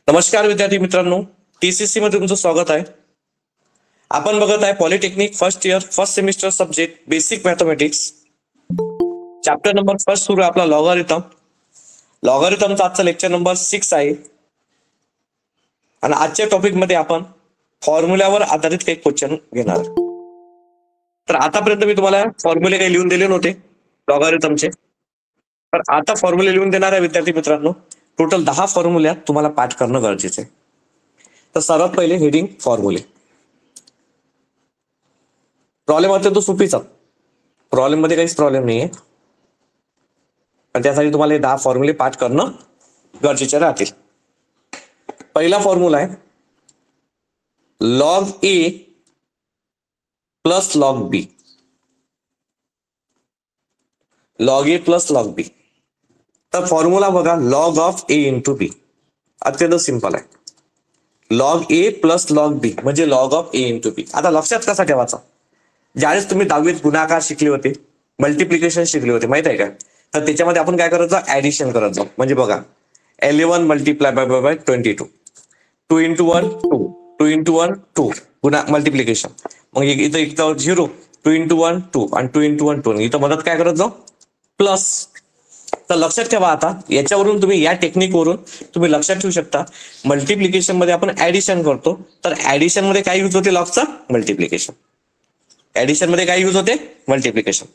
नमस्कार विद्यार्थी मित्रांनो, टीसीसी मध्ये तुमचं स्वागत आहे. आपण बघत आहे polytechnic first year first semester subject basic mathematics chapter number first सुरू आपला लॉगॅरिथम. लॉगॅरिथमचा आजचा लेक्चर नंबर 6 आहे आणि आजच्या टॉपिक मध्ये आपण फॉर्म्युल्यावर आधारित काही क्वेश्चन घेणार. तर आतापर्यंत मी तुम्हाला फॉर्म्युले काही लिहून दिले नव्हते लॉगॅरिथमचे, तर आता फॉर्म्युले लिहून देणार आहे विद्यार्थी मित्रांनो. टोटल 10 फॉर्म्युल्यात तुम्हाला पाठ करणं गरजेचं आहे. तर सर्वात पहिले हेडिंग फॉर्म्युले. प्रॉब्लेम अत्यंत सोपीचा, प्रॉब्लेम मध्ये काहीच प्रॉब्लेम नाहीये, पण त्यासाठी तुम्हाला हे 10 फॉर्म्युले पाठ करणं गरजेचे राहतील. पहिला फॉर्म्युला आहे लॉग ए प्लस लॉग बी. लॉग ए प्लस लॉग बी. तर फॉर्म्युला बघा, लॉग ऑफ ए इंटू बी. अत्यंत सिंपल आहे. लॉग ए प्लस लॉग बी म्हणजे लॉग ऑफ ए इंटू बी. आता लक्षात कसा ठेवायचा, ज्यावेळेस तुम्ही 10वीत गुणाकार शिकले होते, मल्टिप्लिकेशन शिकले होते, माहित आहे का, तर त्याच्यामध्ये आपण काय करायचं, ऍडिशन करायचं. म्हणजे बघा 11 मल्टिप्लाय बाय 22, 2 इंटू 1 2, 2 इंटू 1 2 गुणा मल्टिप्लिकेशन. मग इथं 0, 2 इंटू 1 2 आणि 2 इंटू 1 2. इथं मदत काय करायचं, प्लस. तर लक्षात ठेवा, आता याच्यावरून तुम्ही या टेक्निक वरून तुम्ही लक्षात ठेवू शकता, मल्टिप्लिकेशन मध्ये आपण ऍडिशन करतो, तर ऍडिशन मध्ये काय यूज होते, लॉगचा मल्टिप्लिकेशन. ऍडिशन मध्ये काय यूज होते, मल्टिप्लिकेशन.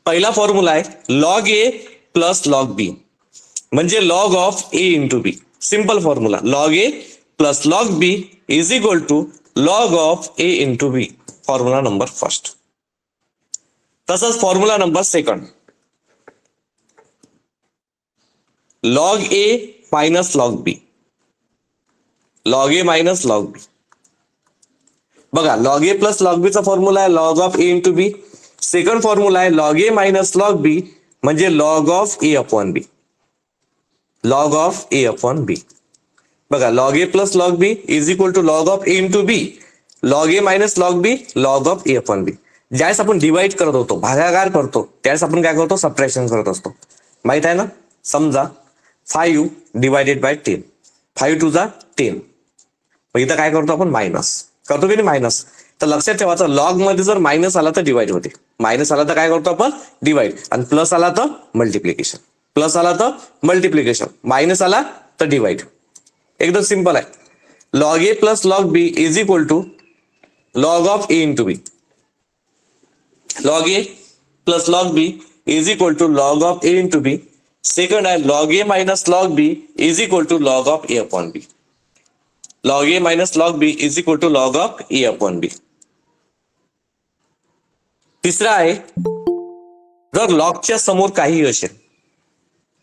पहिला फॉर्म्युला आहे लॉग ए प्लस लॉग बी म्हणजे log of A into B. Simple formula, log A plus log B is equal to log of A into B. Formula number first. तसंच formula number second, log ए minus log बी. Log ए minus log B. बघा, log ए plus log B चा formula आहे log of A into B. Second formula आहे log ए minus log B म्हणजे log of A upon B. Log of A upon b. बघा, log A plus log B is equal to log of A into B. Log A minus log B log of A upon b. ज्यावेळेस आपण divide करत होतो, भागाकार करतो, त्यावेळेस आपण काय करतो, सबट्रॅक्शन करत असतो, माहित आहे ना. समजा 5 डिवायडेड बाय 10, 5 टू जा 10. इथं काय करतो आपण, मायनस करतो की नाही, मायनस. तर लक्षात ठेवायचं, लॉग मध्ये जर मायनस आला तर डिवाइड होते, मायनस आला तर काय करतो आपण, डिवाइड, आणि प्लस आला तर मल्टिप्लिकेशन, प्लस आला तर मल्टिप्लिकेशन, मायनस आला तर डिवाइड. एकदम सिंपल आहे. Log A plus log B is equal to log of A into B. Log A plus log B is equal to log of A into B. Second आहे log A minus log B is equal to log of A upon B. Log A minus log B is equal to log of A upon B. तिसरा आहे, जर लॉगच्या समोर काही असेल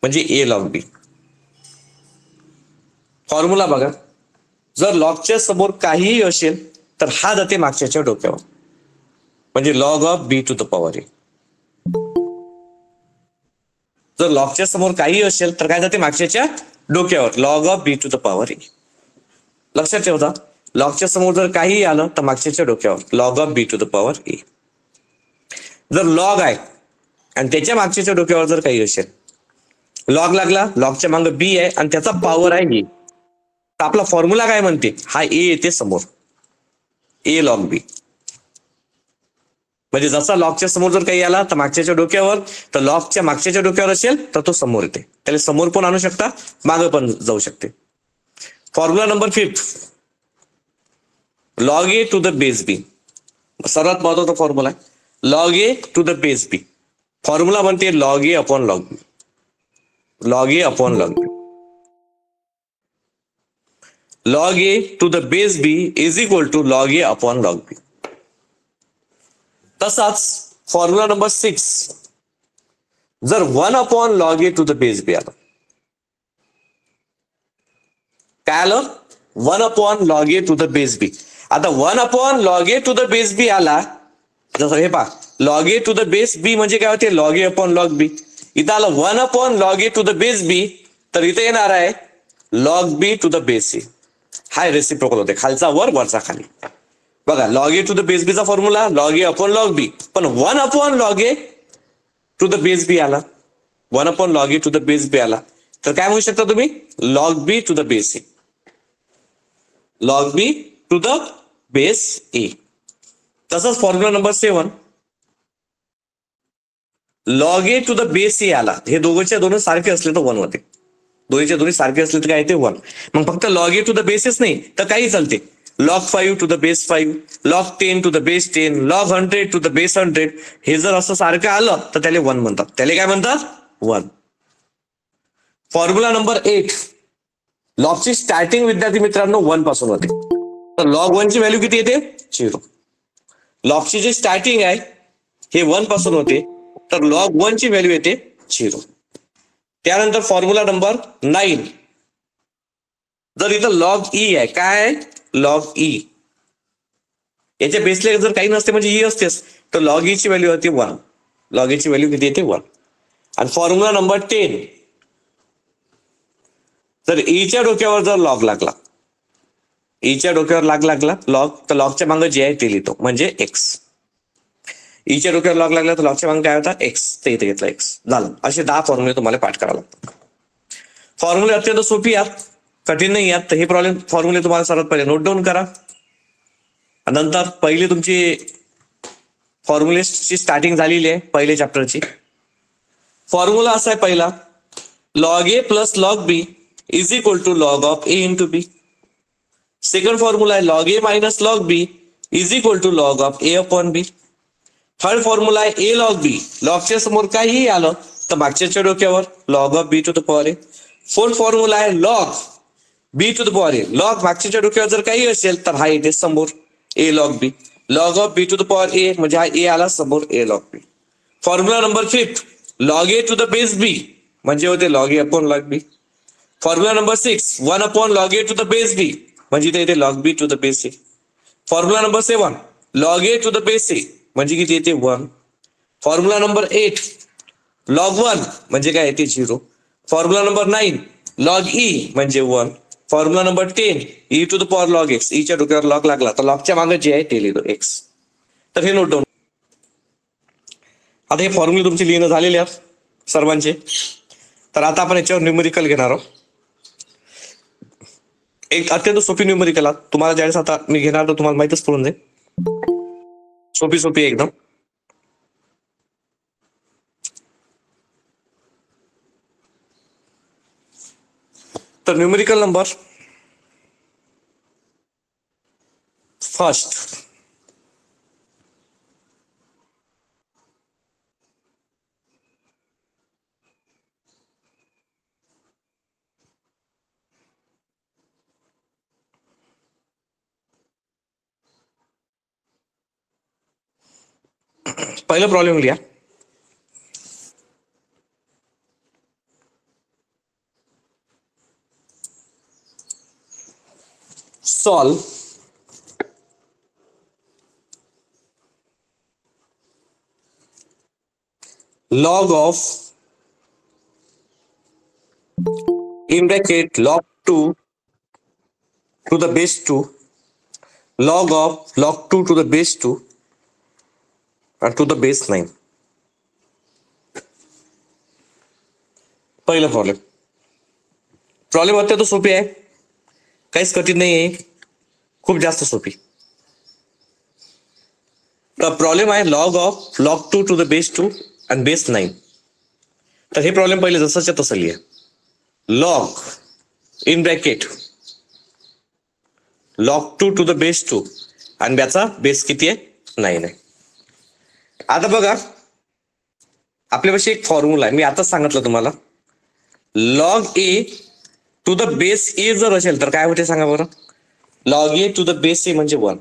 म्हणजे ए log B. Formula बघा, जर लॉगच्या समोर काहीही असेल तर हा जाते मागच्याच्या डोक्यावर, म्हणजे log of B to the power A. जर लॉगच्या समोर काही असेल तर काय जाते, मागच्याच्या डोक्यावर, log of B to the power A. लक्षात ठेवता, लॉगच्या समोर जर काही आलं तर मागच्याच्या डोक्यावर, log of B to the power A. जर लॉग आहे आणि त्याच्या मागच्याच्या डोक्यावर जर काही असेल, लॉग लागला, लॉगच्या मागे बी आहे आणि त्याचा पॉवर आहे ए, तर आपला फॉर्म्युला काय म्हणते, हा ए येते समोर, ए लॉग बी. म्हणजे जसा लॉगच्या समोर जर काही आला तर मागच्याच्या डोक्यावर, तर लॉगच्या मागच्याच्या डोक्यावर असेल तर तो समोर येते, त्याला समोर पण आणू शकता, मागे पण जाऊ शकते. Formula number 5, log A to the base B. सर्वात महत्वाचा फॉर्म्युला आहे log A to the base B. Formula म्हणते log A upon log B. Log A upon log B. Log A to the base B is equal to log A upon log B. तसाच formula number 6, जर 1 upon log A to the base B आलं, काय आलं, 1 upon log A to the base B. आता 1 upon log A to the base B आला, जसं हे पहा, log A to the base B म्हणजे काय होते, log A upon log B. इथं आलं 1 upon log A to the base B, तर इथे येणार आहे log B to the base A. हाय रेसिप्रोकल होते, खालचा वर, वरचा खाली. बघा, log A to the base B चा formula log A upon log बी, पण 1 upon log A to the base B आला, 1 upon log A to the base B आला, तर काय म्हणू शकता तुम्ही, log B to the base A. Log B to the base A. तसंच formula number 7, log A to the base A आला. हे दोघंच्या दोन सारखे असले तर 1 होते. दोन्हीच्या दोन्ही सारखे असले तर काय ते 1. मग फक्त log A to the bases नाही तर काही चालते. Log 5 to the base 5, log 10 to the base 10, log 100 to the base 100. हे जर असं सारखं आलं तर त्याला 1 म्हणतात. त्याला काय म्हणतात? 1. फॉर्म्युला नंबर 8, लॉगची स्टार्टिंग विद्यार्थी मित्रांनो 1 पासून होते. तर लॉग 1 ची व्हॅल्यू किती येते? 0. लॉगची जे स्टार्टिंग आहे हे 1 पासून होते, तर लॉग 1 ची व्हॅल्यू येते 0. त्यानंतर फॉर्म्युला नंबर 9, जर इथं लॉग ई आहे, काय आहे? Log E. याच्या बेसला जर काही नसते म्हणजे ई असतेच, तर लॉग ई ची व्हॅल्यू होती 1. लॉग ई ची व्हॅल्यू किती येते? 1. आणि फॉर्म्युला नंबर 10, जर ईच्या डोक्यावर जर लॉग लागला, ईच्या डोक्यावर लागला लॉग, तर लॉगच्या मागे जे आहे ते लिहितो म्हणजे एक्स. ईच्या डोक्यावर लॉग लागला तर लॉगच्या मागे काय होता? एक्स. तर इथे घेतला एक्स. झालं. असे 10 फॉर्म्युले तुम्हाला पाठ करावे लागतात. फॉर्म्युले अत्यंत सोपी आहेत, कठीण नाही आहेत. तर हे फॉर्म्युले तुम्हाला सर्वात पहिले नोट डाऊन करा. नंतर पहिली तुमची फॉर्म्युलेची स्टार्टिंग झालेली आहे पहिल्या चॅप्टरची. फॉर्म्युला असा आहे पहिला, log A plus log B is equal to log of A into B. Second formula आहे log A minus log B is equal to log of A upon B. Third formula आहे A log बी. लॉगच्या समोर काहीही आलं तर मागच्याच्या डोक्यावर log of B to the power A. Fourth formula आहे log B to the power A. Log मागच्याच्या डोक्यावर जर काही असेल तर हा येते समोर A log B. Log of B to the power A म्हणजे हा ए आला समोर A log B. Formula number 5, log A to the base B म्हणजे होते log A upon log B. Formula number 6, 1 upon log A to the base B म्हणजे इथे येते log B to the base A. Formula number 7, log A to the base A म्हणजे किती येते? 1. Formula number 8, log 1 म्हणजे काय येते? 0. Formula number 9, log E म्हणजे 1. Formula number 10, E to the power log X. ईच्या डोक्यावर लॉग लागला तर लॉगच्या मागे जे आहे ते लिहितो एक्स. तर हे नोट डाऊन. आता हे फॉर्म्युले तुमचे लिहिणं झालेले आहेत सर्वांचे. तर आता आपण याच्यावर न्यूमेरिकल घेणार आहोत. एक अत्यंत सोपी न्यूमेरिकल आहे. तुम्हाला ज्यावेळेस आता मी घेणार तर तुम्हाला माहितच पडून जाईल. सोपी एकदम. तर न्यूमेरिकल नंबर फर्स्ट, पहिला प्रॉब्लेम लिहा. Solve log of in bracket log 2 to the base 2 log of log 2 to the base 2 and to the base 9. पहिला प्रॉब्लेम अत्यंत सोपी आहे, काहीच कठीण नाही आहे, खूप जास्त सोपी. तर प्रॉब्लेम आहे log of log 2 to the base 2 आणि बेस 9. तर हे प्रॉब्लेम पहिले जसंच्या तसं लिहा. Log in bracket log 2 to the base 2 आणि याचा बेस किती आहे? 9 आहे. आता बघा आपल्यापाशी एक फॉर्म्युला आहे, मी आताच सांगितलं तुम्हाला. Log A to the base A जर असेल तर काय होते सांगा बरं? Log A to the base A म्हणजे 1.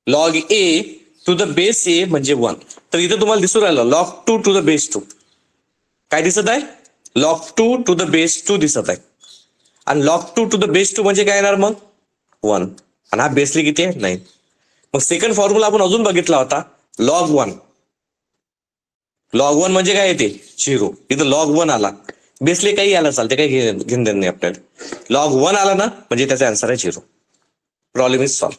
Log A to the base A म्हणजे 1. तर इथे तुम्हाला दिसून राहिलं लॉग 2 टू द बेस 2. काय दिसत आहे? लॉग 2 टू द बेस 2 दिसत आहे. आणि लॉग 2 टू द बेस 2 म्हणजे काय येणार मग? 1. आणि हा बेसली किती आहे? 9. मग सेकंड फॉर्म्युला आपण अजून बघितला होता लॉग 1. लॉग 1 म्हणजे काय येते? 0. इथं लॉग 1 आला, बेसले काही आला चालते, काही घेऊन देणं नाही आपल्याला. लॉग 1 आला ना म्हणजे त्याचा आन्सर आहे 0. Problem is solve.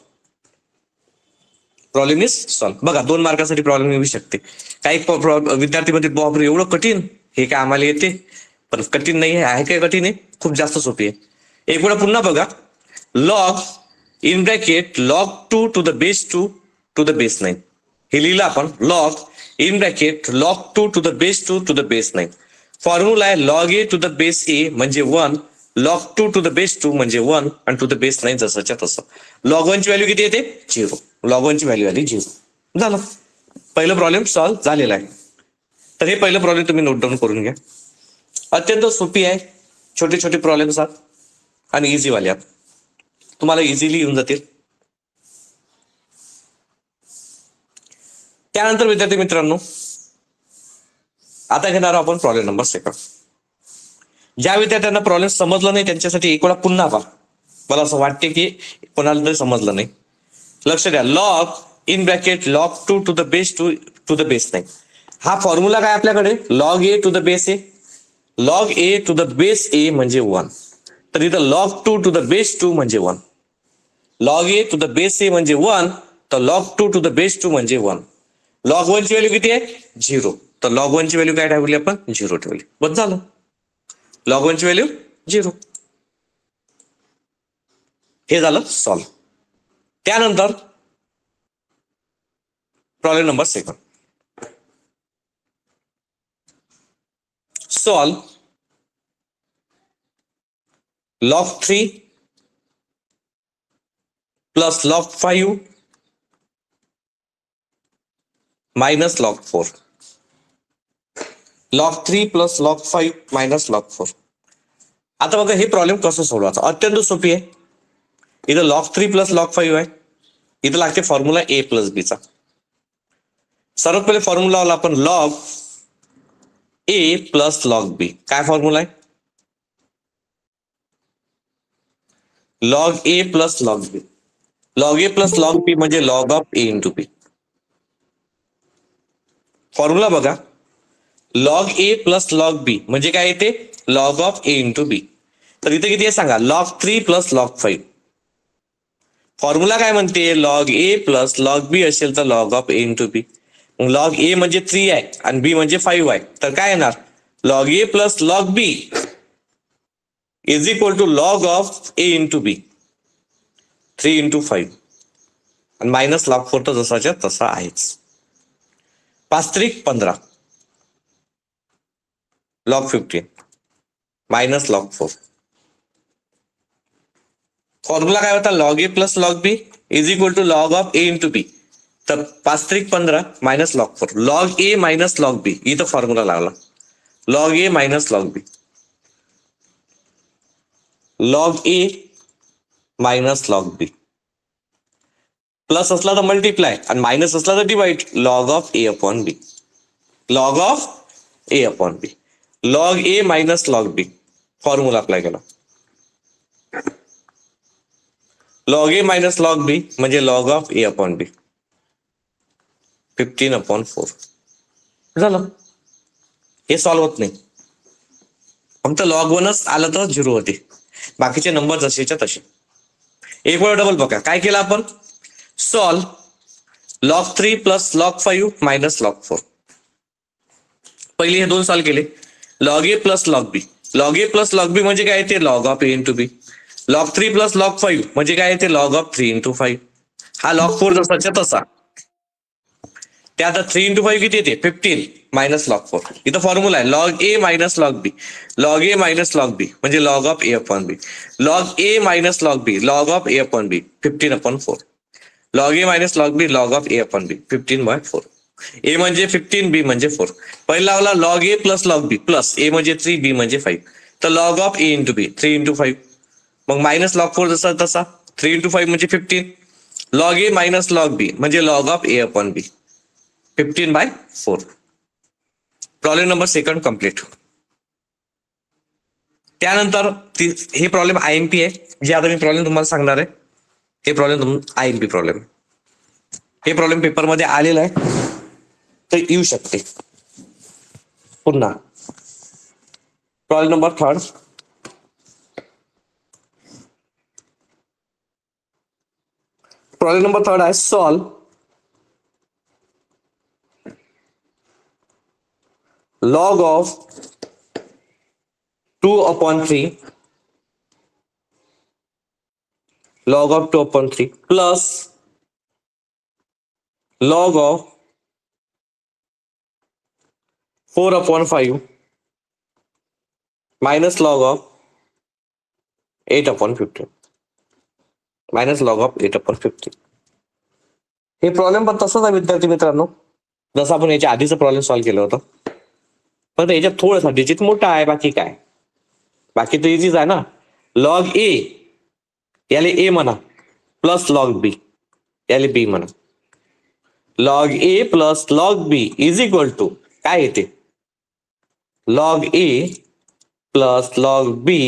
Problem is solve. बघा 2 मार्कासाठी प्रॉब्लेम येऊ शकते. काही विद्यार्थी मध्ये बापरे एवढं कठीण, हे काय आम्हाला येते? पण कठीण नाही आहे. काय कठीण आहे? खूप जास्त सोपी आहे. एक वेळा पुन्हा बघा. Log in bracket log 2 to the base 2 to the base 9. हे लिहिलं आपण log in bracket log 2 to the base 2 to the base 9. Formula आहे log a to the base a म्हणजे 1, log 2 to the base 2 म्हणजे 1 आणि to the base 9 जसंच्या तसं. log 1 ची व्हॅल्यू किती येते? 0. log 1 ची व्हॅल्यू आली 0. झालं, पहिलं प्रॉब्लेम सॉल्व्ह झालेला आहे. तर हे पहिलं प्रॉब्लेम तुम्ही नोट डाऊन करून घ्या. अत्यंत सोपी आहे, छोटे छोटे प्रॉब्लेम्स आहेत आणि इझी वाले आहेत, तुम्हाला इझिली येऊन जातील. त्यानंतर विद्यार्थी मित्रांनो आता घेणार आपण प्रॉब्लेम नंबर सेकंड. ज्या विद्यार्थ्यांना प्रॉब्लेम समजला नाही त्यांच्यासाठी एक वेळा पुन्हा पहा. मला असं वाटते की कोणाला तरी समजलं नाही. लक्ष द्या, log in bracket log 2 to the base 2 to the base 9. हा फॉर्म्युला काय आपल्याकडे? log a to the base a. log a to the base a म्हणजे 1. तर इथं log 2 to the base 2 म्हणजे 1. log a to the base a म्हणजे 1, तर log 2 to the base 2 म्हणजे 1. log 1 ची व्हॅल्यू किती आहे? 0. तर log 1 ची व्हॅल्यू काय ठेवली आपण? 0 ठेवली. बस झालं, log 1 ची व्हॅल्यू 0. हे झालं सॉल्व. त्यानंतर problem number second. Solve log 3 plus log 5 minus log 4. log 3 plus log 5 minus log 4. आता बघा हे प्रॉब्लेम कसं सोडवायचं, अत्यंत सोपी आहे. इथं log 3 plus log 5 आहे, इथं लागते फॉर्म्युला a प्लस b चा. सर्वात पहिले फॉर्म्युला लावला आपण log a plus log b. काय फॉर्म्युला आहे? log a plus log b. log a plus log b म्हणजे log of a into b. Formula बघा, log a plus log b म्हणजे काय येते? log of a into b. तर इथे किती आहे सांगा? log 3 plus log 5. फॉर्म्युला काय म्हणते? log a plus log b असेल तर log of a into b. log a म्हणजे 3 आहे आणि b म्हणजे 5 आहे, तर काय येणार? log a plus log b is equal to log of a into b, 3 into 5 आणि मायनस log 4 तर जसाच्या तसा आहेच. 5 त्रिक 15 log 15 मायनस log 4. फॉर्म्युला काय होता? log a plus log b is equal to log of a into b. तर 5 त्रिक 15 minus log 4. log a minus log b इथं फॉर्म्युला लागला. log a minus log b, log a minus log b. Plus असला तर multiply आणि minus असला तर divide. log of a upon b, log of a upon b. log a minus log b formula apply केला. log a minus log b म्हणजे log of a upon b, 15 upon 4. झालं, हे solve होत नाही. फक्त log 1च आलं तर 0 होते, बाकीचे नंबर जसेच्या तसे. एक वेळा डबल बघा काय केलं आपण? Solve log 3 plus log 5 minus log 4. पहिले हे दोन सॉल्व केले. log a plus log b. log a plus log b म्हणजे काय येते? log of a into b. log 3 plus log 5 म्हणजे काय येते? log of 3 into 5. हा log 4 जसाच्या तसा. त्यात 3 इंटू 5 किती येते? 15 मायनस log 4. इथं फॉर्म्युला आहे log a minus log b. log a minus log b म्हणजे log of a upon b. log a minus log b log of a upon b, 15 upon 4. log a minus log b log of a upon b, 15/4. a म्हणजे 15, b म्हणजे 4. पहिला लावला log a plus log b plus a म्हणजे 3, b म्हणजे 5. तर log of a into b 3 into 5. मग minus log 4 जसा तसा, 3 इंटू 5 म्हणजे 15. log a minus log b म्हणजे log of a upon b, 15/4. Problem number second complete. त्यानंतर हे प्रॉब्लेम IMP आहे, जे आता मी प्रॉब्लेम तुम्हाला सांगणार आहे. हे प्रॉब्लेम IMP प्रॉब्लेम, हे प्रॉब्लेम पेपरमध्ये आलेला आहे तर येऊ शकते पुन्हा. Problem number third. Problem number third आहे solve log of 2 upon 3 log of 2/3 plus log of 4/5 minus log of 8/15 minus log of 8/15. हे प्रॉब्लेम पण तसंच आहे विद्यार्थी मित्रांनो, जसं आपण याच्या आधीचं प्रॉब्लेम सॉल्व्ह केलं होतं, पण याच्यात थोडासा डिजिट मोठा आहे. बाकी काय, बाकी तर इझीच आहे ना. लॉग ए याला ए म्हणा प्लस लॉग बी याला बी म्हणा. Log A plus log B is equal to काय येते, log A plus log B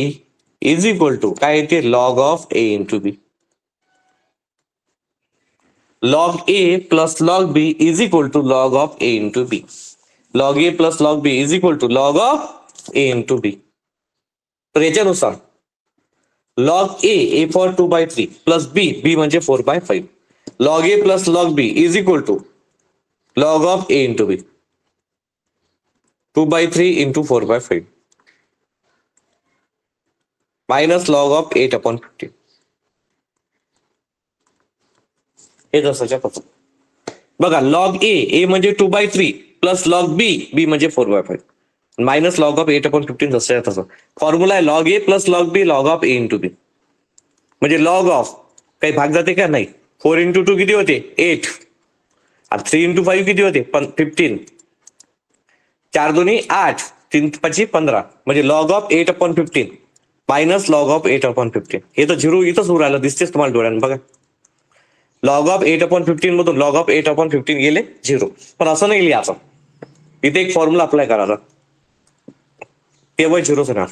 is equal to काय येते, log of A into B. log a plus log b is equal to log of a into b. log a plus log b is equal to log of a into b. तर याच्यानुसार log a for 2/3 plus b म्हणजे 4/5. log a plus log b is equal to log of a into b. 2/3 into 4/5 minus log of 8/15. हे जसंच्या तसं बघा. Log ए म्हणजे 2/3 plus log B म्हणजे 4/5 minus log of 8/15 जसं तसं. फॉर्म्युला आहे log A plus log B log of A into B. म्हणजे लॉग ऑफ काही भाग जाते का, नाही. 4 into 2 किती होते, 8. 3 into 5 किती होते, 15. 4 2 8, 3 5 15 म्हणजे log of 8/15 minus log of 8/15. हे तर झिरो इथंच होऊ राहिलं, दिसतेच तुम्हाला डोळ्यानं बघा. लॉग ऑफ 8/15 मधून लॉग ऑफ 8/15 गेले झिरो. पण असं नाही लिहायचं, इथे एक फॉर्म्युला अप्लाय करायचा, तेव्हा झिरोच येणार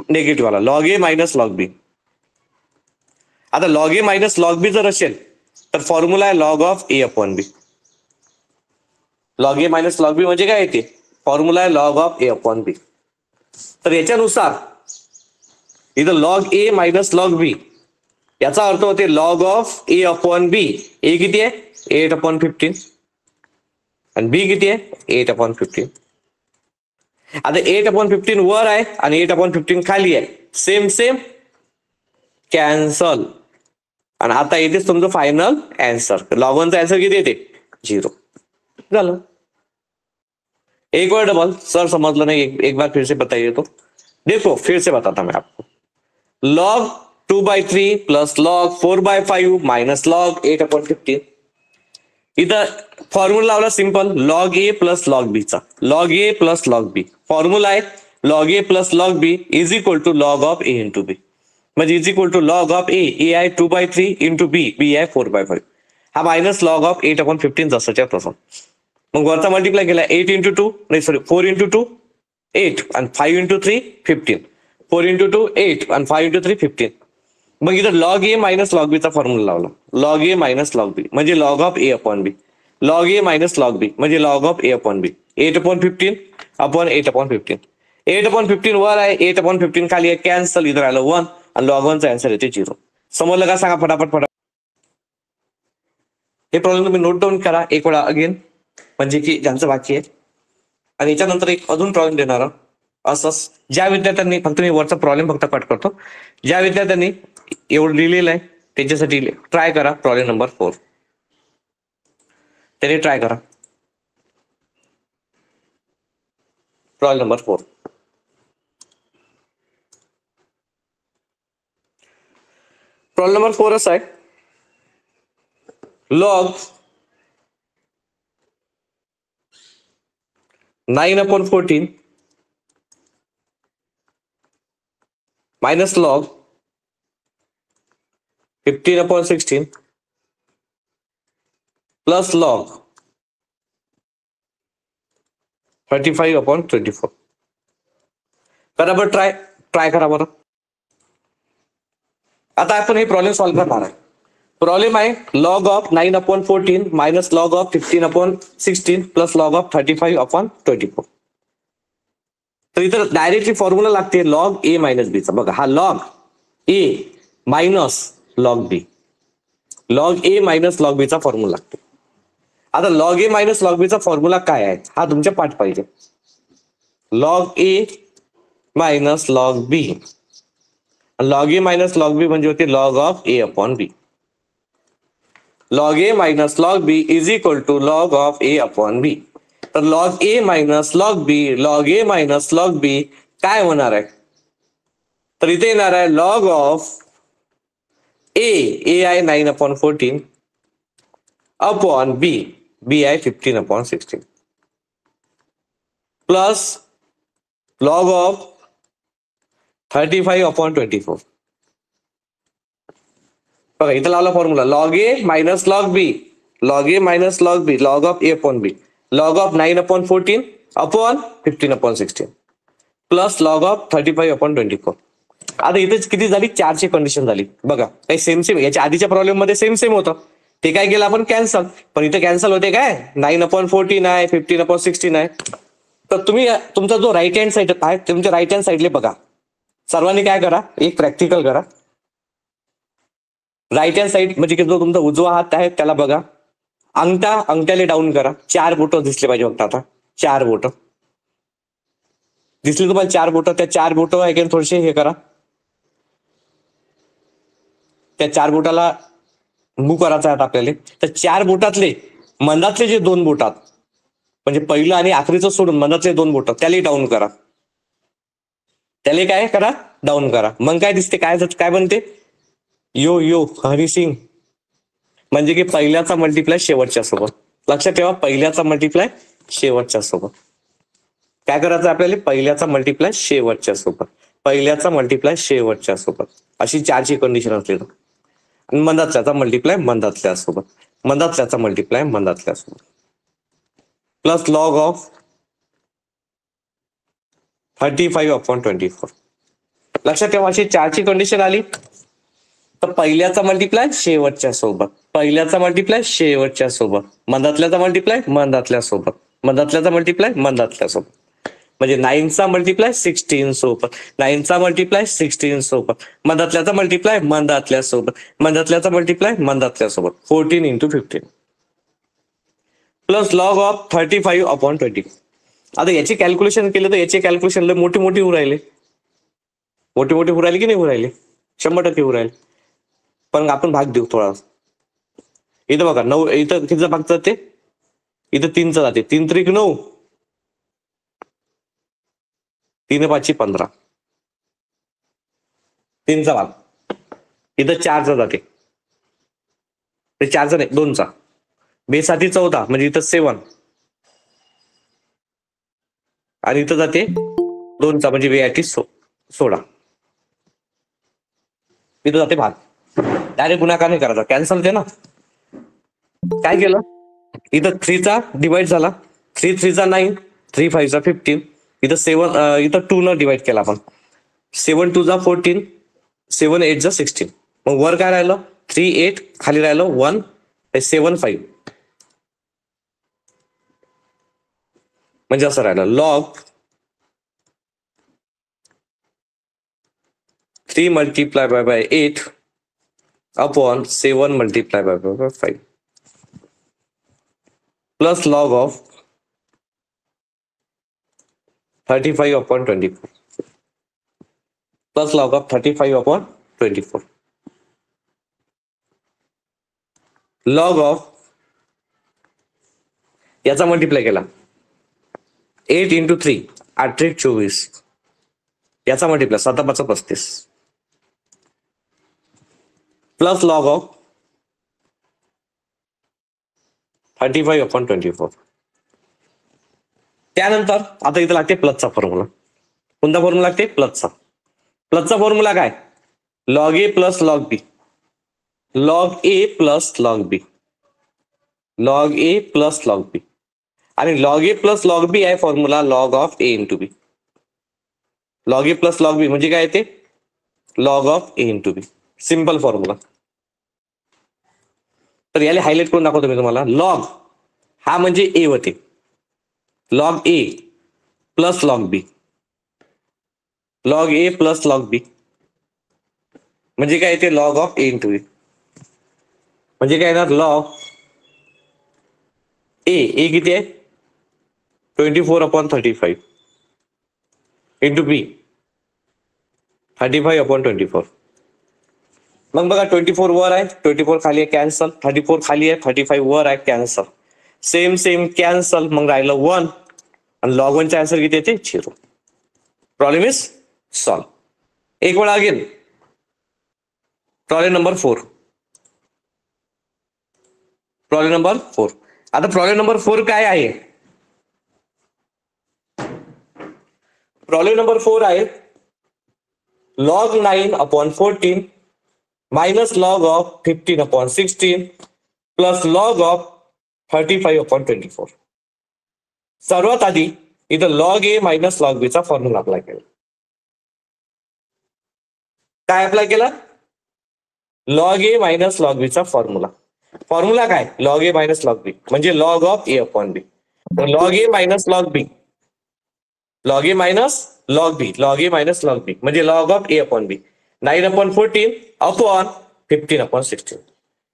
निगेटिव्ह आला. लॉग ए मायनस लॉग बी. आता लॉग ए मायनस लॉग बी जर असेल तर फॉर्म्युला आहे log of A upon B. Log A minus log B म्हणजे काय येते, फॉर्म्युला आहे log of A upon B. तर याच्यानुसार इथं लॉग ए मायनस लॉग बी याचा अर्थ होते log of A upon B. A किती आहे, 8/15 आणि बी किती आहे, 8/15. आता 8/15 वर आहे आणि 8/15 खाली आहे, सेम सेम कॅन्सल. आणि आता येतेच तुमचं फायनल आन्सर. लॉग 1चा आन्सर किती येते, 0 झालं. एक बार डबल सर समझ नहीं, एक बार फिर से बताइए. तो देखो फिर से बताता मैं आपको. Log 2/3 plus log 4/5 minus log 8/15. इथं फॉर्म्युला लावला सिंपल, लॉग ए प्लस लॉग बी चा. लॉग ए प्लस लॉग बी फॉर्म्युला आहे log A plus log B is equal to log of A into B. म्हणजे is equal to log of A आहे 2/3 into बी आहे 4/5. हा minus log of 8/15 जसंच्या तसं. मग वरचा मल्टिप्लाय केला 8 into 2 नाही सॉरी 4 into 2 8 आणि 5 into 3 15. 4 into 2 8 आणि 5 into 3 15. मग इथं लॉग ए मायनस लॉग बी चा फॉर्म्युला लावला. लॉग ए मायनस लॉग बी म्हणजे log of A upon B. Log A minus log B म्हणजे log of A upon B. 8/15 upon 8/15. 8/15 वर आहे, 8/15 खाली आहे, कॅन्सल. इथं राहिलं 1 आणि लॉग 1चा आन्सर येते 0. समजलं का सांगा फटाफट. हे प्रॉब्लेम तुम्ही नोट डाऊन करा एक वेळा अगेन, म्हणजे की ज्यांचं बाकी आहे. आणि याच्यानंतर एक अजून प्रॉब्लेम देणार असंच. ज्या विद्यार्थ्यांनी फक्त मी वरचा प्रॉब्लेम फक्त कट करतो, ज्या विद्यार्थ्यांनी एवढं लिहिलेलं आहे त्यांच्यासाठी ट्राय करा प्रॉब्लेम नंबर 4. त्याने ट्राय करा प्रॉब्लेम नंबर 4. प्रॉब्लेम नंबर 4 असा आहे, log 9/14 minus log 15/16 plus log 35/24. करा बरं ट्राय करा बरं. आता आपण हे प्रॉब्लेम सॉल्व्ह करणार आहे. प्रॉब्लेम आहे log of 9/14 minus log of 15/16 plus log of 35/24. तर इथं डायरेक्टली फॉर्म्युला लागते लॉग ए मायनस बी चा. बघा हा लॉग ए मायनस लॉग बी, लॉग ए मायनस लॉग बी चा फॉर्म्युला लागते. आता लॉग ए मायनस लॉग बी चा फॉर्म्युला काय आहे हा तुमच्या पाठ पाहिजे. लॉग ए मायनस लॉग बी लॉग ए मायनस लॉग बी म्हणजे होते log of A upon B. Log A minus log B is equal to log of A upon B. तर लॉग ए मायनस लॉग बी, लॉग ए मायनस लॉग बी काय होणार आहे? तर इथे येणार आहे लॉग ऑफ ए आहे 9/14 अपॉन बी आहे 15/16 प्लस लॉग ऑफ 35/24. बघा इथं लावला formula log A minus log B, log A minus log B, log of A upon B, log of 9/14 upon 15/16 plus log of 35/24. आता इथे किती झाली? 4ची कंडिशन झाली. बघा काही सेम याच्या आधीच्या प्रॉब्लेम मध्ये सेम होतं. ते काय केलं आपण? कॅन्सल. पण इथे कॅन्सल होते काय? 9/14 आहे, 15/16 आहे. तर तुम्ही तुमचा जो राईट हँड साईड आहे तुमच्या राईट हँड साईडले बघा. सर्वांनी काय करा, एक प्रॅक्टिकल करा. राईट हँड साईड म्हणजे जो तुमचा उजवा हात आहे त्याला बघा. अंगठ्याला डाऊन करा. 4 बोट दिसले पाहिजे फक्त. आता 4 बोट दिसली तुम्हाला? 4 बोट. त्या 4 बोट आहे थोडेसे हे करा. त्या 4 बोटाला मूव करायचा आहे आपल्याला. तर 4 बोटातले मधातले जे 2 बोटात म्हणजे पहिलं आणि आखरीचं सोडून मधातले 2 बोट त्याला डाऊन करा. त्याला काय करा? डाऊन करा. मग काय दिसते? काय बनते? यो हरिसिंग. म्हणजे की पहिल्याचा मल्टिप्लाय शेवटच्या सोबत. लक्षात ठेवा, पहिल्याचा मल्टिप्लाय शेवटच्या सोबत. काय करायचं आपल्याला? पहिल्याचा मल्टिप्लाय शेवटच्या सोबत, पहिल्याचा मल्टिप्लाय शेवटच्या सोबत, अशी 4ची कंडिशन असली तर. आणि मधातल्याचा मल्टिप्लाय मधातल्या सोबत, मधातल्याचा मल्टिप्लाय मधातल्या सोबत प्लस लॉग ऑफ 35/24. लक्षात ठेवा, अशी 4ची कंडिशन आली तर पहिल्याचा मल्टिप्लाय शेवटच्या सोबत, पहिल्याचा मल्टिप्लाय शेवटच्या सोबत, मधातल्याचा मल्टिप्लाय मधातल्या सोबत, मधातल्याचा मल्टिप्लाय मधातल्या सोबत. म्हणजे 9चा मल्टिप्लाय 16 सोबत, 9चा मल्टिप्लाय 16 सोबत, मधातल्याचा मल्टिप्लाय मधातल्या सोबत, मधातल्याचा मल्टिप्लाय मधातल्या सोबत. 14 × 15 प्लस लॉग ऑफ 35/20. आता याचे कॅल्क्युलेशन केलं तर याचे कॅल्क्युलेशन मोठे होऊ राहिले. मोठे होऊ राहिले की नाही होऊ राहिले? 100% होऊ राहिले. पण आपण भाग देऊ थोडा. इथं बघा 9, इथं कितीचा भाग जाते? इथं 3चा जाते. 3 त्रिक 9, 3 5 15, 3चा भाग. इथं 4चा जाते. ते 4चा नाही 2चा. बेसाठी 14 म्हणजे इथं 7 आणि इथं जाते 2चा म्हणजे बेसाठी 16. इथं जाते भाग. डायरेक्ट गुणाकार नाही करायचा, कॅन्सल होते ना. काय केलं? इथं 3चा डिवाइड झाला. 3 3 9, 3 5 15. इथं 7, इथं 2 न डिवाइड केला आपण. 7 2 14, 7 8 16. मग वर काय राहिलं? 3 8, खाली राहिलं 1 7 5. म्हणजे असं राहिलं log 3 multiplied by 8 upon 7 multiplied by 5 plus log of 35/24 plus log of 35/24 log of याचा मल्टिप्लाय केला 8 × 3 8 3 24. याचा मल्टिप्लाय 7 5 35 प्लस लॉग ऑफ 35/24. त्यानंतर आता इथं लागते प्लसचा फॉर्म्युला. कोणता फॉर्म्युला लागते? प्लसचा. प्लसचा फॉर्म्युला काय? लॉग ए प्लस लॉग बी, लॉग ए प्लस लॉग बी, लॉग ए प्लस लॉग बी. आणि लॉग ए प्लस लॉग बी आहे formula log of A into B. Log A plus log B म्हणजे काय ते? Log of A into B. Simple formula. तर याला highlight करून दाखवतो मी तुम्हाला. लॉग हा म्हणजे ए होते, लॉग ए प्लस लॉग बी, लॉग ए प्लस लॉग बी म्हणजे काय येते? Log of A into B. म्हणजे काय येणार? लॉग ए किती आहे? 24/35 इंटू बी 35/24. मग बघा 24 वर आहे, 24 खाली आहे, कॅन्सल. 34 खाली आहे, 35 वर आहे, कॅन्सल. Same same cancel. मग राहिलं 1 आणि लॉग 1चा आन्सर किती येते? 0. Problem is solve. एक वेळा again problem number 4. Problem number 4. आता प्रॉब्लेम नंबर 4 काय आहे? प्रॉब्लेम नंबर 4 आहे log 9/14 minus log of 15/16 plus log of 35/24. सर्वात आधी इथं log a minus log b चा फॉर्म्युला अप्लाय केला. काय अप्लाय केला? log a minus log b चा फॉर्म्युला. फॉर्म्युला काय? log a minus log b म्हणजे log of a upon b. तर log a minus log b, log a minus log b, log a minus log b म्हणजे log of a upon b. 9/14 upon 15/16.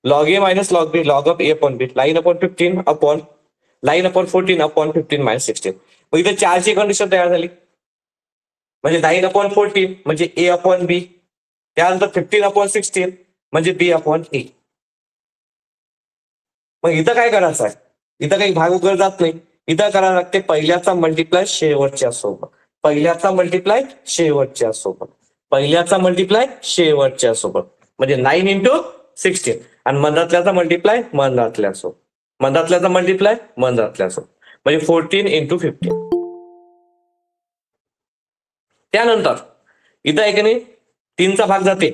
log a minus log b, log of a upon b, 9/15 upon 9/14 upon 15/16. मग इथे 4 ची condition तयार झाली. म्हणजे 9/14 म्हणजे a upon b, त्यानंतर 15/16 म्हणजे b upon a. मग इथं काय करायचं आहे? इथं काही भाग वगैरे जात नाही. इथं करायला लागते पहिल्याचा मल्टिप्लाय शेवटच्या सोबत, पहिल्याचा मल्टिप्लाय शेवटच्या सोबत, पहिल्याचा मल्टिप्लाय शेवटच्या सोबत म्हणजे 9 × 16 आणि मधातल्याचा मल्टिप्लाय मधातल्या सोबत, मधातल्याचा मल्टिप्लाय मधातल्या सोबत म्हणजे 14 × 15. त्यानंतर इथं आहे की नाही 3चा भाग जाते.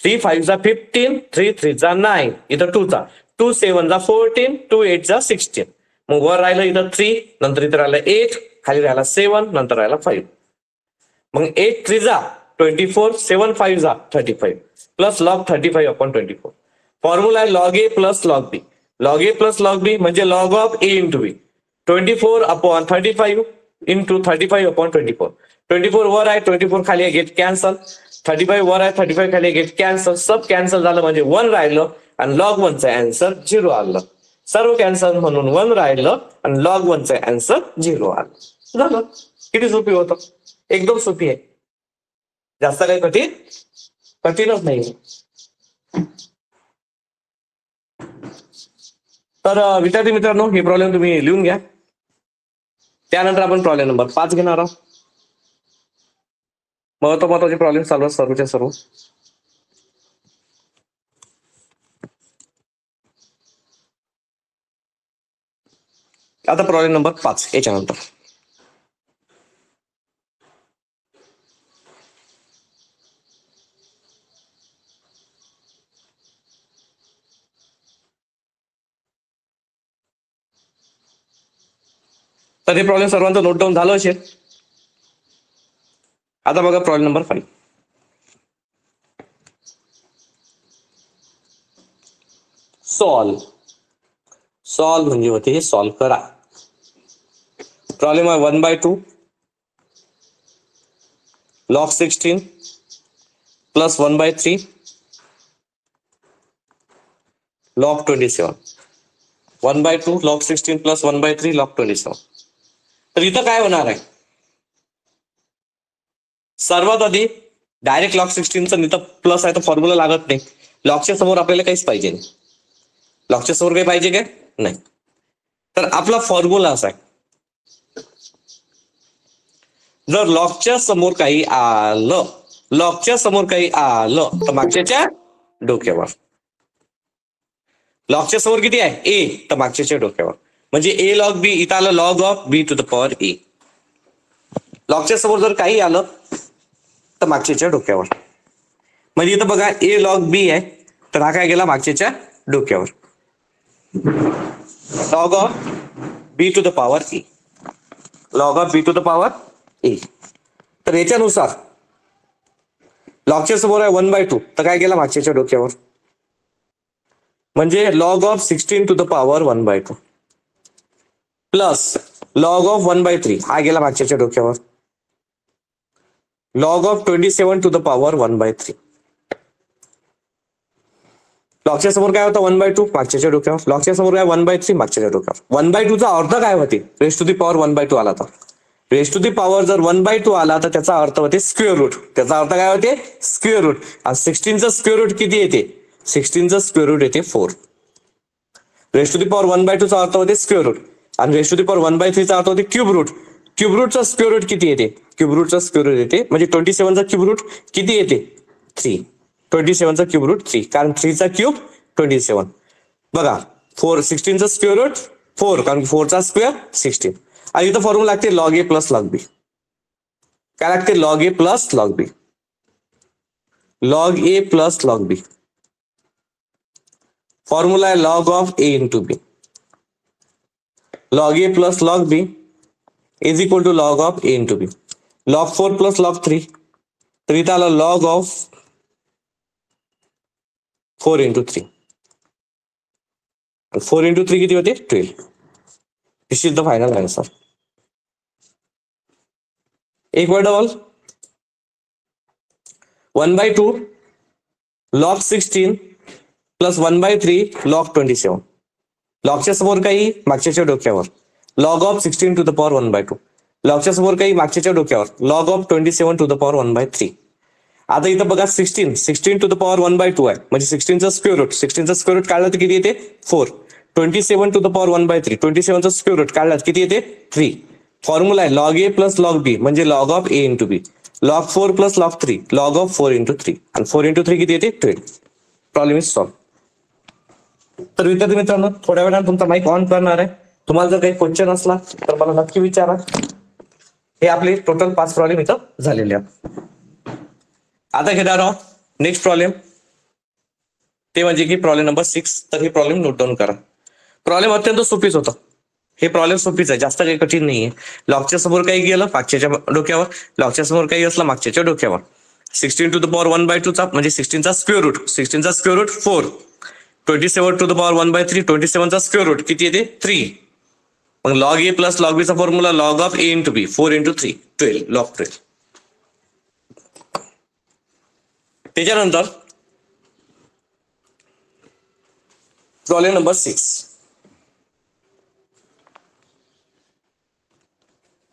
3 5 जा 15, 3 3 जा 9, इथं 2चा 2 7 जा 14, 2 8 जा 16. मग वर राहिलं इथं 3, नंतर इथं राहिलं 8, खाली राहिला 7, नंतर राहिला 5. मग 8 3 जा 24, 7 5 जा 35 प्लस log 35/24. फॉर्म्युला आहे log a plus log b. log a plus log b म्हणजे log of a into b. 24/35 into 35/24. 24 वर आहे, 24 खाली आहे, गेट कॅन्सल. 35 वर आहे, 35 खाली आहे, गेट कॅन्सल. सब कॅन्सल झालं म्हणजे 1 राहिलं आणि log 1चा आन्सर 0 आलं. सर्व कॅन्सल म्हणून 1 राहिलं आणि log 1चा आन्सर 0 आलं. झालं. किती सोपी होतं? एकदम सोपी आहे. जास्त काही कठीणच नाही. तर विद्यार्थी मित्रांनो, हे प्रॉब्लेम तुम्ही लिहून घ्या. त्यानंतर आपण प्रॉब्लेम नंबर 5 घेणार आहोत. महत्वाचे प्रॉब्लेम सॉल्व्ह सर्वचे सर्व. आता प्रॉब्लेम नंबर 5 याच्यानंतर तर हे प्रॉब्लेम सर्वांचं नोट डाऊन झालं असेल. आता बघा प्रॉब्लेम नंबर 5. सॉल्व म्हणजे होते हे सॉल्व करा. प्रॉब्लेम आहे 1/2 log 16 plus 1/3 log 27. 1/2 log 16 plus 1/3 log 27. तर इथं काय होणार आहे? सर्वात आधी डायरेक्ट log 16चं इथं प्लस आहे तर फॉर्म्युला लागत नाही. लॉगच्या समोर आपल्याला काहीच पाहिजे नाही. लॉगच्या समोर काही पाहिजे काय? नाही. तर आपला फॉर्म्युला असा आहे, जर लॉगच्या समोर काही आलं, लॉगच्या समोर काही आलं तर मागच्याच्या डोक्यावर. लॉगच्या समोर किती आहे? ए, तर मागच्याच्या डोक्यावर म्हणजे a log b. इथं आलं log of b to the power a. लॉगच्या समोर जर काही आलं तर मागच्याच्या डोक्यावर. म्हणजे इथं बघा a log b आहे तर हा काय गेला मागच्याच्या डोक्यावर. log of b to the power a. log of b to the power a. तर याच्यानुसार लॉगच्या समोर आहे 1/2 तर काय गेला मागच्याच्या डोक्यावर. म्हणजे log of 16 to the power 1/2 plus log of 1/3 हा गेला मागच्याच्या डोक्यावर. log of 27 to the power 1/3. लॉगच्या समोर काय होतं 1/2 मागच्याच्या डोक्यावर. लॉगच्या समोर काय 1/3 मागच्याच्या डोक्यावर. 1/2 चा अर्थ काय होते? रेस टू दी पॉवर 1/2 आला तर रेस टू दी पॉवर जर 1/2 आला तर त्याचा अर्थ होते स्क्वेअर रूट. त्याचा अर्थ काय होते? Square root. आणि 16चं स्क्वेअर रूट किती येते? 16चं स्क्वेअर रूट येते 4. रेस टू दी पॉवर 1/2 चा अर्थ होते स्क्वेअर रूट. आणि रेस टू दी पॉवर 1/3 चा अर्थ होते क्यूब रूट. क्यूब रूटचा स्क्वेअर रूट किती येते? क्यूब रूटचा स्क्वेअर रूट येते म्हणजे 27चा क्यूब रूट किती येते? 3. 27चा क्यूब रूट 3, कारण 3चा क्यूब 27. बघा 16चं स्क्वेअर रूट 4, कारण 4चा स्क्वेअर 16. आणि इथं फॉर्म्युला लागते लॉग ए प्लस लॉग बी. काय लागते? लॉग ए प्लस लॉग बी. लॉग ए प्लस लॉग बी. फॉर्म्युला आहे log of A into B. Log A plus log B is equal to log of A into B. Log 4 plus log 3, तर इथं आलं log of 4 into 3. 4 into 3 किती होते? 12. This is the final answer. एक वेळ double 1/2 log 16 plus 1/3 log 27. लॉगच्या समोर काही, मागच्याच्या डोक्यावर. Log of 16 to the power 1/2. लॉगच्या समोर काही, मागच्याच्या डोक्यावर. Log of 27 to the power 1/3. आता इथं बघा 16 टू द पॉवर 1/2 आहे म्हणजे 16चं स्क्वेअर रूट. 16चं स्क्वेअर रूट काढलं तर किती येते? 4. 27 टू द पॉवर 1/3. 27चं स्क्वेअर रूट काढलं किती येते? 3. फॉर्म्युला आहे लॉग ए प्लस लॉग बी म्हणजे log of A into B. Log 4 plus log 3 log of 4 into 3. आणि 4 इंटू 3 किती येते? 12. Problem is solved. तर विद्यार्थी मित्रांनो, थोड्या वेळाने तुमचा माईक ऑन करणार आहे. तुम्हाला जर काही क्वेश्चन असला तर मला नक्की विचारा. हे आपले टोटल 5 प्रॉब्लेम इथं झालेले आहेत. आता घेणार आहोत नेक्स्ट प्रॉब्लेम, ते म्हणजे की प्रॉब्लेम नंबर 6. तर हे प्रॉब्लेम नोट डाऊन करा. प्रॉब्लेम अत्यंत सोपीच होतं. हे प्रॉब्लेम सोपीच आहे, जास्त काही कठीण नाहीये. लॉगच्या समोर काही गेलं मागच्याच्या डोक्यावर, लॉगच्या समोर काही असलं मागच्याच्या डोक्यावर. 16 टू द पॉवर 1/2 चा म्हणजे 16चा स्क्वेअर रूट. 16चा square root 4. 27 to the power 1/3. 27चा स्क्वेअर रूट किती येते? 3. मग लॉग ए प्लस लॉग बी चा formula log of A into B. 4 into 3 12. Log 12. त्याच्यानंतर प्रॉब्लेम नंबर 6.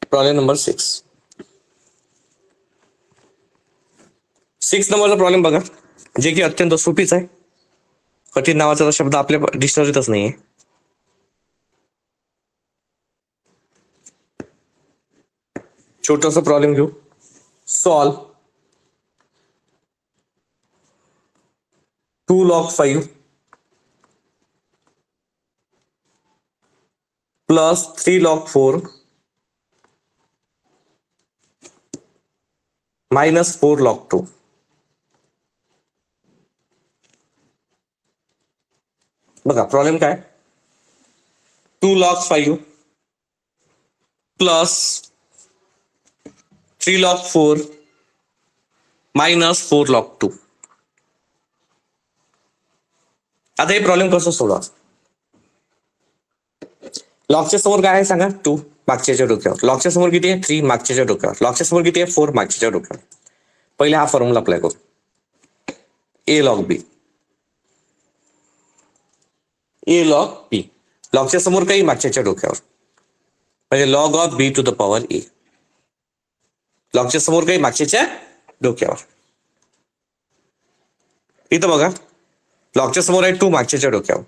Problem number 6. 6 नंबरचा प्रॉब्लेम बघा, जे की अत्यंत सोपीच आहे. कठीण नावाचा शब्द आपल्या डिक्शनरीतच नाहीये. छोटासा प्रॉब्लेम घेऊ. Solve 2 log 5 plus 3 log 4 minus 4 log 2. बघा प्रॉब्लेम काय? 2 log 5 plus 3 log 4 minus 4 log 2. आता हे प्रॉब्लेम कसं सोडवा? लॉगच्या समोर काय आहे सांगा? 2 मागच्याच्या डोक्यावर. लॉगच्या समोर किती आहे? 3 मागच्याच्या डोक्यावर. लॉगच्या समोर किती आहे? 4 मागच्याच्या डोक्यावर. पहिले हा फॉर्म्युला अप्लाय करू. ए लॉग बी. ए लॉग बी. लॉगच्या समोर काही, मागच्याच्या डोक्यावर म्हणजे log of B to the power A. लॉगच्या समोर काही, मागच्याच्या डोक्यावर. इथं बघा लॉगच्या समोर आहे 2 मागच्याच्या डोक्यावर.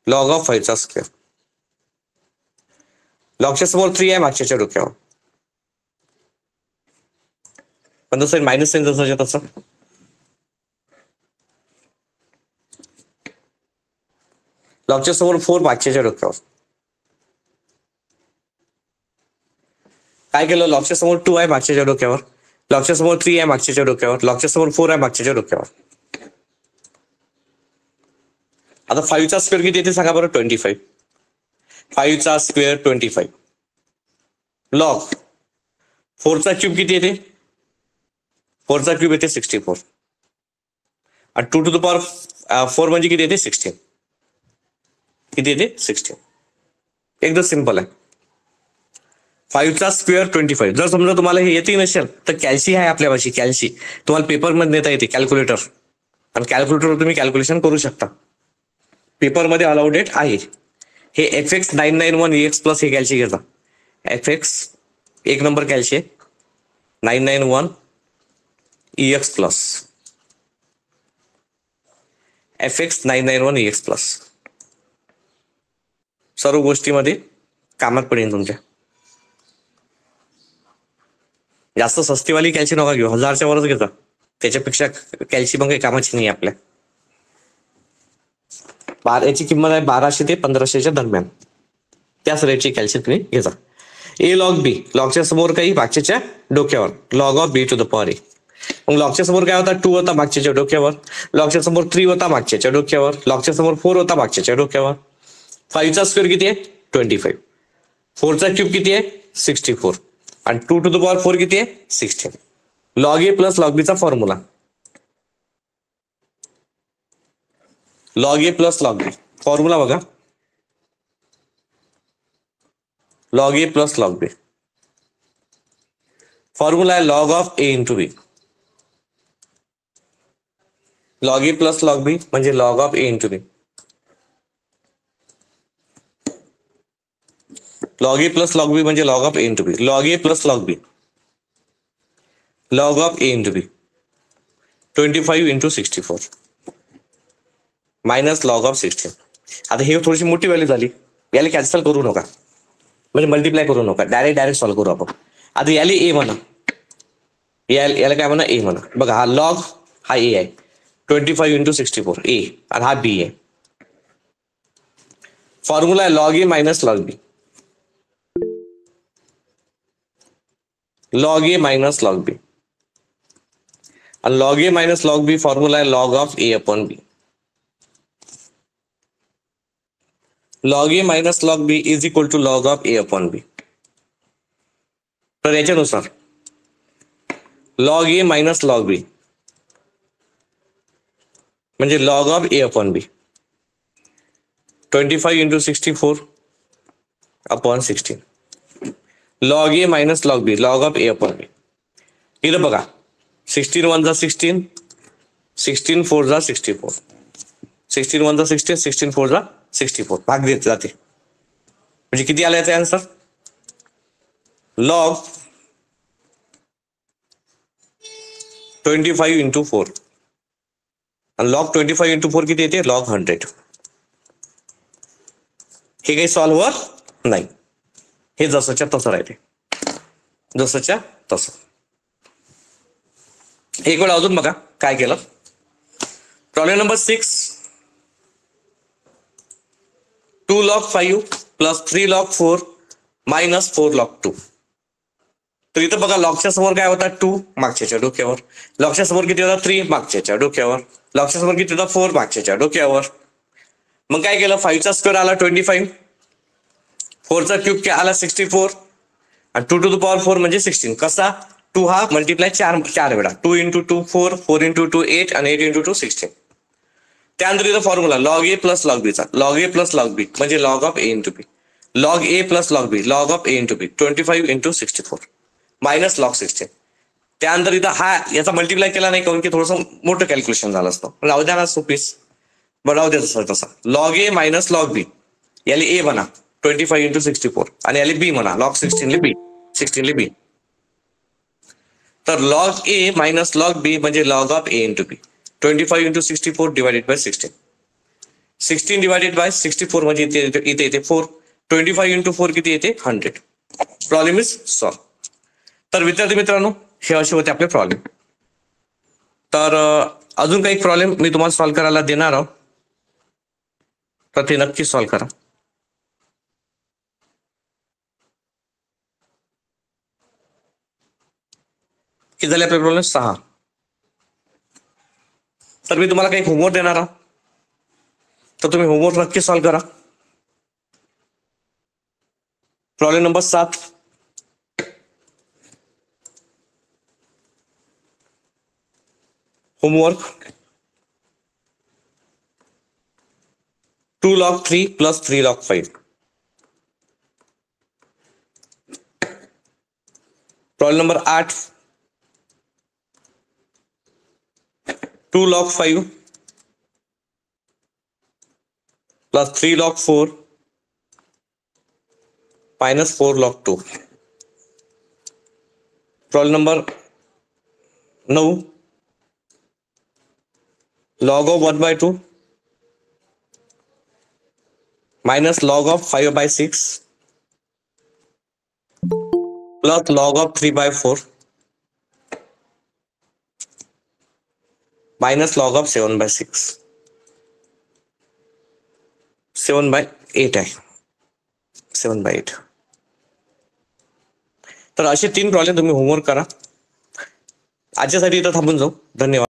लॉग ऑफ 5 चा स्क्वेअर. लॉगच्या समोर 3 आहे मागच्याच्या डोक्यावर. पण तसं मायनस साइन जसं तसं. लॉगच्या समोर 4 मागच्याच्या डोक्यावर. काय केलं? लॉगच्या समोर 2 आहे मागच्याच्या डोक्यावर. लॉगच्या समोर 3 आहे मागच्याच्या डोक्यावर. लॉगच्या समोर 4 आहे मागच्याच्या डोक्यावर. आता 5 चा स्क्वेअर किती येते सांगा बरं? 25. 5 चा स्क्वेअर 25. लॉग 4 चा क्यूब किती येते? 4 चा क्यूब येते 64. आणि 2 टू द पॉवर 4 म्हणजे किती येते? 16. किती येते? 16. एकदम सिंपल आहे. 5 चा स्क्वेअर 25. जर समजा तुम्हाला हे येते नसेल तर कॅल्सी आहे आपल्या भाषी. कॅल्सी तुम्हाला पेपरमध्ये नेता येते, कॅल्क्युलेटर. आणि कॅल्क्युलेटरवर तुम्ही कॅल्क्युलेशन करू शकता. पेपरमध्ये अलाउडेड आहे. हे FX 991 EX प्लस हे कॅल्शी घेता. FX 1 नंबर कॅल्शी 991 EX plus, FX 991 EX plus. सर्व गोष्टीमध्ये कामात पडेल तुमच्या. जास्त सस्तीवाली कॅल्शी नका घेऊ, 1000च्या वरच घेता. त्याच्यापेक्षा कॅल्शी पण काही कामाची नाही आपल्या. याची किंमत आहे 1200 ते 1500च्या दरम्यान. त्याच रेटची कॅल्शियम तुम्ही घेता. ए लॉग बी, लॉगच्या समोर काही मागच्या डोक्यावर, log of B to the power A. मग लॉगच्या समोर काय होता, 2 होता मागच्या डोक्यावर, लॉगच्या समोर 3 होता मागच्या डोक्यावर, लॉगच्या समोर 4 होता मागच्या डोक्यावर. 5चा स्क्वेअर किती आहे 25, 4चा क्यूब किती आहे 64 आणि 2 टू द पॉवर 4 किती आहे 16. लॉग ए प्लस लॉग बीचा फॉर्म्युला, लॉग ए प्लस लॉग बी फॉर्म्युला बघा. लॉग ए प्लस लॉग बी फॉर्म्युला आहे log of A into B. Log A plus log B म्हणजे log of A into B. Log A plus log B म्हणजे log of A into B. Log A plus log B, log of A into B 25 into 64 minus log of 16. आता हे थोडीशी मोठी value झाली, याला cancel करू नका, म्हणजे मल्टिप्लाय करू नका, डायरेक्ट सॉल्व्ह करू आपण. आता याला ए म्हणा, याला काय म्हणा ए म्हणा. बघा हा लॉग, हा ए आहे 25 इंटू 64 ए, आणि हा बी आहे. फॉर्म्युला आहे लॉग ए मायनस लॉग बी, लॉग ए मायनस लॉग बी. आणि लॉग ए मायनस लॉग बी फॉर्म्युला आहे log of A upon B. Log A minus log B is equal to log of A upon B. तर याच्यानुसार log ए minus log B म्हणजे log of A upon B 25 into 64 upon 16. Log A minus log B, log of A upon B. इथं बघा 16 1 जा 16, 16 4 जा 64, 16 1 जा 16, 16 4 जा 64 भाग देत जाते. म्हणजे किती आला याचा आन्सर, लॉग 25 इंटू 4 आणि लॉग 25 इंटू 4 किती येते, लॉग 100. हे काही सॉल्व्हर नाही, हे जसंच्या तसं राहते, जसंच्या तसं. एक वेळ अजून बघा काय केलं. Problem number 6, 2 log 5 plus 3 log 4 minus 4 log 2. तर इथं बघा लॉगच्या समोर काय होता 2 मागच्या डोक्यावर, लॉगच्या समोर किती होता 3 मागच्या डोक्यावर, लॉगच्या समोर किती होता 4 मागच्या डोक्यावर. मग काय केलं, 5चा स्क्वेअर आला 25, 4चा क्यूब आला 64 आणि 2 टू द पॉवर 4 म्हणजे 16. कसा 2 हा मल्टिप्लाय 4 वेळा, 2 इंटू 2 4, 4 इंटू 2 8 आणि 8 इंटू 2 16. त्यानंतर इथं फॉर्म्युला लॉग ए प्लस लॉग बीचा, लॉग ए प्लस लॉग बी म्हणजे log of A into B. Log A plus log B, log of A into B 25 into 64 minus log 16. त्यानंतर इथं हा याचा मल्टिप्लाय केला नाही, कारण की थोडंसं मोठं कॅल्क्युलेशन झालं असतं. राहू द्या ना सोपीस, राहू द्या तसं तसा. लॉग ए मायनस लॉग बी, याला ए म्हणा 25 इंटू 64 आणि याला बी म्हणा लॉग 16 बी, 16 बी. तर लॉग ए मायनस लॉग बी म्हणजे log of A into B 25 into 64 divided by 16. 16 divided by 64 म्हणजे इथे येते 4. 25 इंटू 4 किती येते 100. Problem is solved. तर विद्यार्थी मित्रांनो, हे असे होते आपले प्रॉब्लेम. तर अजून काही प्रॉब्लेम मी तुम्हाला सॉल्व्ह करायला देणार आहोत, तर ते नक्की सॉल्व्ह करा. किती झाले आपले प्रॉब्लेम 6. तर मी तुम्हाला काही होमवर्क देणार आहोत, तर तुम्ही होमवर्क नक्की सॉल्व्ह करा. Problem number 7, homework 2 log 3 plus 3 log 5. Problem number 8, 2 log 5 plus 3 log 4 minus 4 log 2. Problem number 9. Log of 1/2 minus log of 5/6 plus log of 3/4 minus log of 7/6. 7/8 आहे. 7/8. तर असे 3 प्रॉब्लेम तुम्ही होमवर्क करा. आजच्यासाठी इथं थांबून जाऊ. धन्यवाद.